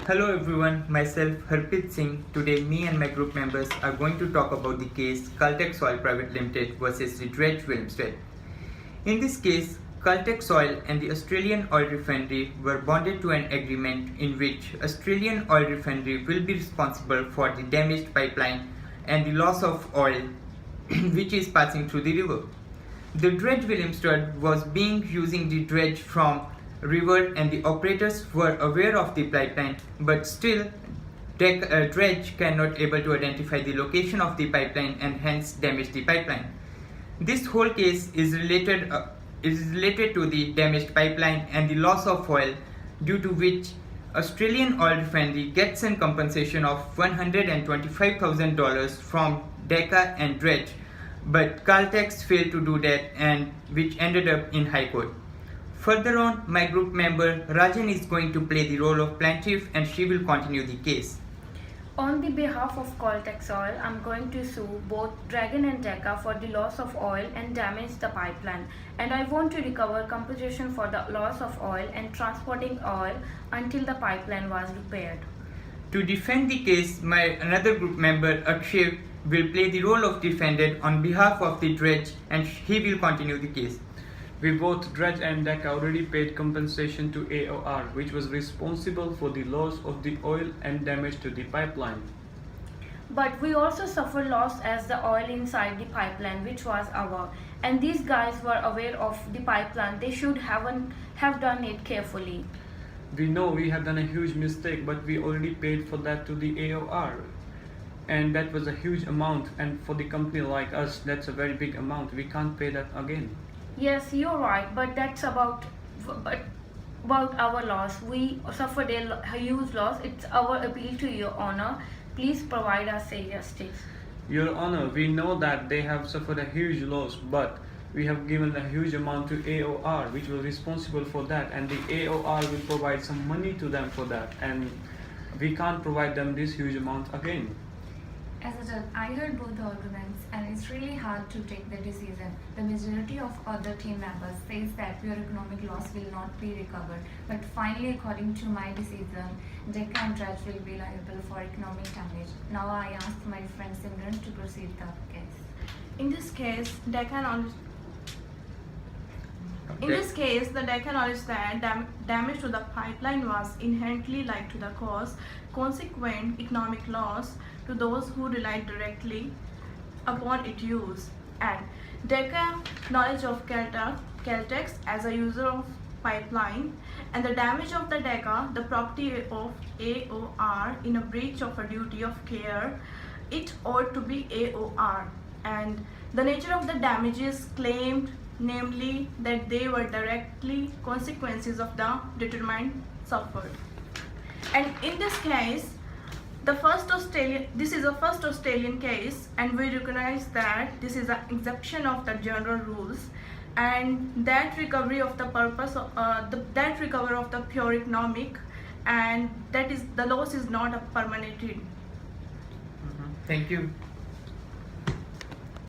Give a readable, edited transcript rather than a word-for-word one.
Hello everyone, myself Harpreet Singh. Today me and my group members are going to talk about the case Caltex Oil Private Limited versus the Dredge Wilmstead. In this case, Caltex Oil and the Australian Oil Refinery were bonded to an agreement in which Australian Oil Refinery will be responsible for the damaged pipeline and the loss of oil which is passing through the river. The Dredge Wilmstead was being using the dredge from river and the operators were aware of the pipeline, but still Dredge cannot able to identify the location of the pipeline and hence damage the pipeline. This whole case is related to the damaged pipeline and the loss of oil, due to which Australian Oil Refinery gets a compensation of $125,000 from DECA and Dredge, but Caltex failed to do that, and which ended up in High Court. Further on, my group member Rajan is going to play the role of plaintiff and she will continue the case. On the behalf of Caltex Oil, I'm going to sue both Dragon and DECA for the loss of oil and damage the pipeline, and I want to recover compensation for the loss of oil and transporting oil until the pipeline was repaired. To defend the case, my another group member Akshay will play the role of defendant on behalf of the Dredge and he will continue the case. We both Dredge and DECA already paid compensation to AOR, which was responsible for the loss of the oil and damage to the pipeline. But we also suffered loss as the oil inside the pipeline, which was our, and these guys were aware of the pipeline. They should have done it carefully. We know we have done a huge mistake, but we already paid for that to the AOR. And that was a huge amount, and for the company like us, that's a very big amount. We can't pay that again. Yes, you're right, but that's about our loss. We suffered a huge loss. It's our appeal to your honor. Please provide us a justice. Your honor, we know that they have suffered a huge loss, but we have given a huge amount to AOR, which was responsible for that, and the AOR will provide some money to them for that, and we can't provide them this huge amount again. As a judge, I heard both the arguments and it's really hard to take the decision. The majority of other team members says that pure economic loss will not be recovered. But finally, according to my decision, DECA and Dredge will be liable for economic damage. Now I ask my friend Simran to proceed the case. In this case, the DECA acknowledged that damage to the pipeline was inherently like to the cause, consequent economic loss to those who relied directly upon its use, and DECA knowledge of Caltex as a user of pipeline, and the damage of the DECA, the property of AOR, in a breach of a duty of care. It ought to be AOR, and the nature of the damages claimed, namely that they were directly consequences of the determined suffered. And in this case, this is a first Australian case, and we recognize that this is an exception of the general rules, and that recovery of the pure economic, and that is the loss is not a permanent. Thank you.